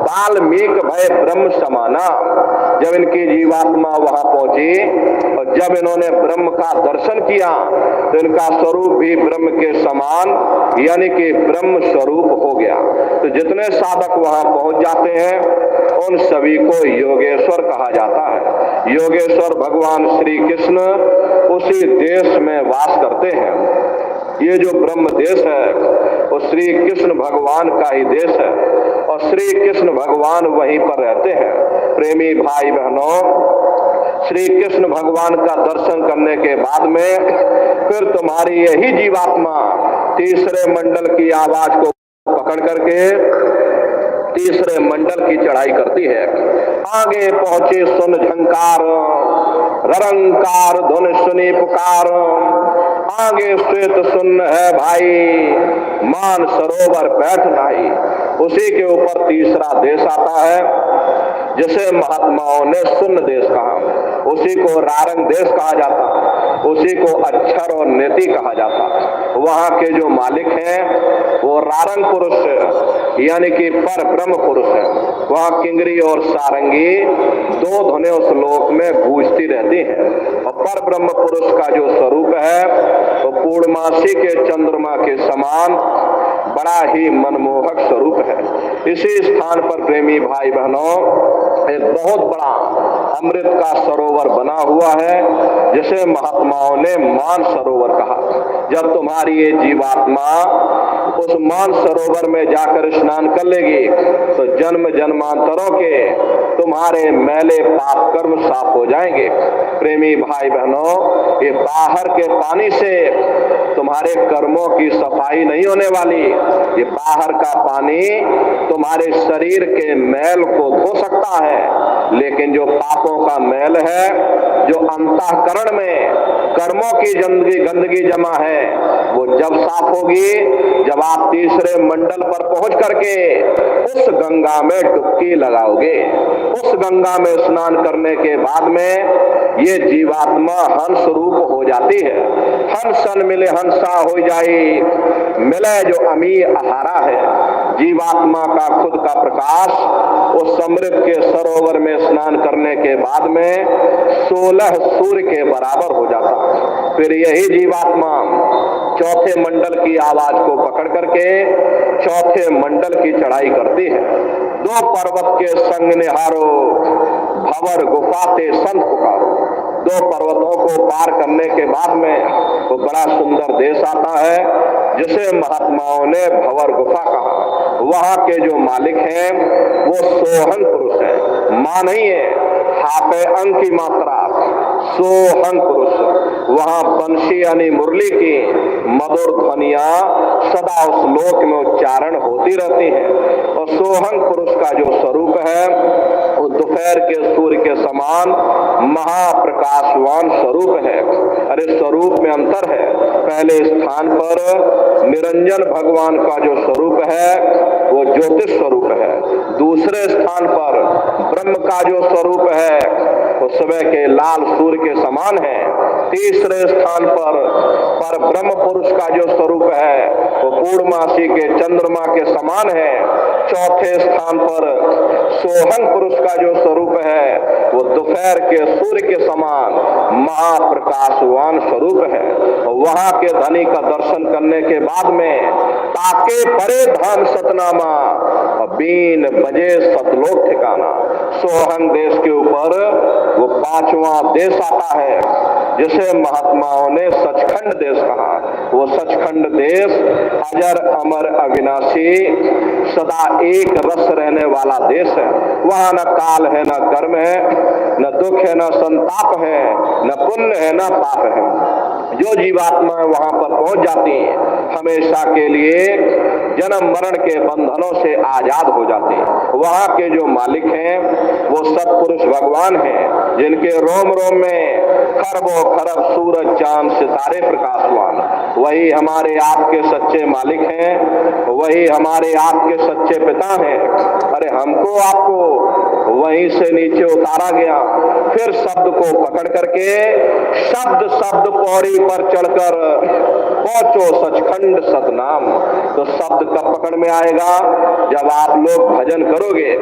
वाल्मीकि भय ब्रह्म समाना। जब इनकी जीवात्मा वहां पहुंची और जब इन्होंने ब्रह्म का दर्शन किया तो इनका स्वरूप भी ब्रह्म के समान यानी कि ब्रह्म स्वरूप हो गया। तो जितने साधक वहां पहुंच जाते हैं उन सभी को योगेश्वर कहा जाता है। योगेश्वर भगवान श्री कृष्ण उसी देश में वास करते हैं। ये जो ब्रह्म देश है वो श्री कृष्ण भगवान का ही देश है और श्री कृष्ण भगवान वहीं पर रहते हैं। प्रेमी भाई बहनों, श्री कृष्ण भगवान का दर्शन करने के बाद में फिर तुम्हारी यही जीवात्मा तीसरे मंडल की आवाज को पकड़ करके तीसरे मंडल की चढ़ाई करती है। आगे पहुंचे सुन झंकार, ररंकार धुन सुनी पुकार, आगे श्वेत सुन है भाई, मान सरोवर बैठ नाई। उसी के ऊपर तीसरा देश आता है जिसे महात्माओं ने सुन्न देश कहा, उसी को रारंग देश कहा जाता, उसी को अक्षर और नेति कहा जाता। वहां के जो मालिक हैं वो रारंग पुरुष यानी कि पर ब्रह्म पुरुष है। वहां किंगरी और सारंगी दो धुनें उस लोक में गूंजती रहती हैं और पर ब्रह्म पुरुष का जो स्वरूप है वो पूर्णमासी के चंद्रमा के समान बड़ा ही मनमोहक स्वरूप है। इसी स्थान पर प्रेमी भाई बहनों एक बहुत बड़ा अमृत का सरोवर बना हुआ है जिसे महात्माओं ने मान सरोवर कहा। जब तुम्हारी ये जीवात्मा उस मान सरोवर में जाकर स्नान कर लेगी तो जन्म जन्मांतरों के तुम्हारे मैले पाप कर्म साफ हो जाएंगे। प्रेमी भाई बहनों, ये बाहर के पानी से तुम्हारे कर्मों की सफाई नहीं होने वाली। ये बाहर का पानी तुम्हारे शरीर के मैल को धो सकता है, लेकिन जो पापों का मैल है, जो अंतःकरण में कर्मों की गंदगी जमा है, वो जब साफ होगी जब आप तीसरे मंडल पर पहुंच करके उस गंगा में डुबकी लगाओगे। उस गंगा में स्नान करने के बाद में ये जीवात्मा हंस रूप हो जाती है। हंसन मिले हंसा हो जाए, मिले जो अमी आहारा है। जीवात्मा का खुद का प्रकाश उस अमृत के सरोवर में स्नान करने के बाद में 16 सूर्य के बराबर हो जाता। फिर यही जीवात्मा चौथे मंडल की आवाज को पकड़ करके चौथे मंडल की चढ़ाई करती है। दो पर्वत के संग निहारो, भंवर गुफाते संत पुकारो। दो पर्वतों को पार करने के बाद में वो बड़ा सुंदर देश आता है जिसे महात्माओं ने भंवर गुफा कहा। वहां के जो मालिक हैं वो सोहन पुरुष है, मां नहीं है, हाथ अंक की मात्रा, सोहन पुरुष। वहां बंशी यानी मुरली की मधुर ध्वनियां सदा उस लोक में उच्चारण होती रहती हैं और सोहन पुरुष का जो स्वरूप है वो दोपहर के सूर्य के समान महाप्रकाशवान स्वरूप है। अरे स्वरूप में अंतर है। पहले स्थान पर निरंजन भगवान का जो स्वरूप है वो ज्योतिष स्वरूप है। दूसरे स्थान पर ब्रह्म का जो स्वरूप है वो सुबह के लाल सूर्य के समान है। तीसरे स्थान पर ब्रह्म पुरुष का जो स्वरूप है वो पूर्णमासी के चंद्रमा के समान है। चौथे स्थान पर सोहन पुरुष का जो स्वरूप है वो दोपहर के सूर्य के समान महाप्रकाशवान स्वरूप है। वहां के धनी का दर्शन करने के बाद में ताके परे धाम सतनामा, बीन बजे सतलोक ठिकाना। सोहन देश के ऊपर वो 5वां देश आता है जिसे महात्माओं ने सचखंड देश कहा। वो सचखंड देश अजर अमर अविनाशी सदा एक रस रहने वाला देश है। वहां न काल है, न कर्म है, न दुख है, न संताप है, न पुण्य है, न पाप है। जो जीवात्माएं वहां पर पहुंच जाती हैं हमेशा के लिए जन्म मरण के बंधनों से आजाद हो जाती हैं। वहां के जो मालिक हैं वो सत्पुरुष भगवान हैं जिनके रोम रोम में खरबों खरब सूरज चांद सितारे प्रकाशवान। वही हमारे आपके सच्चे मालिक हैं, वही हमारे आपके सच्चे पिता हैं। अरे हमको आपको वहीं से नीचे उतारा गया, फिर शब्द को पकड़ करके शब्द शब्द पौड़ी पर चढ़कर पहुंचो सचखंड सतनाम। तो शब्द कब पकड़ में आएगा? जब आप लोग भजन करोगे।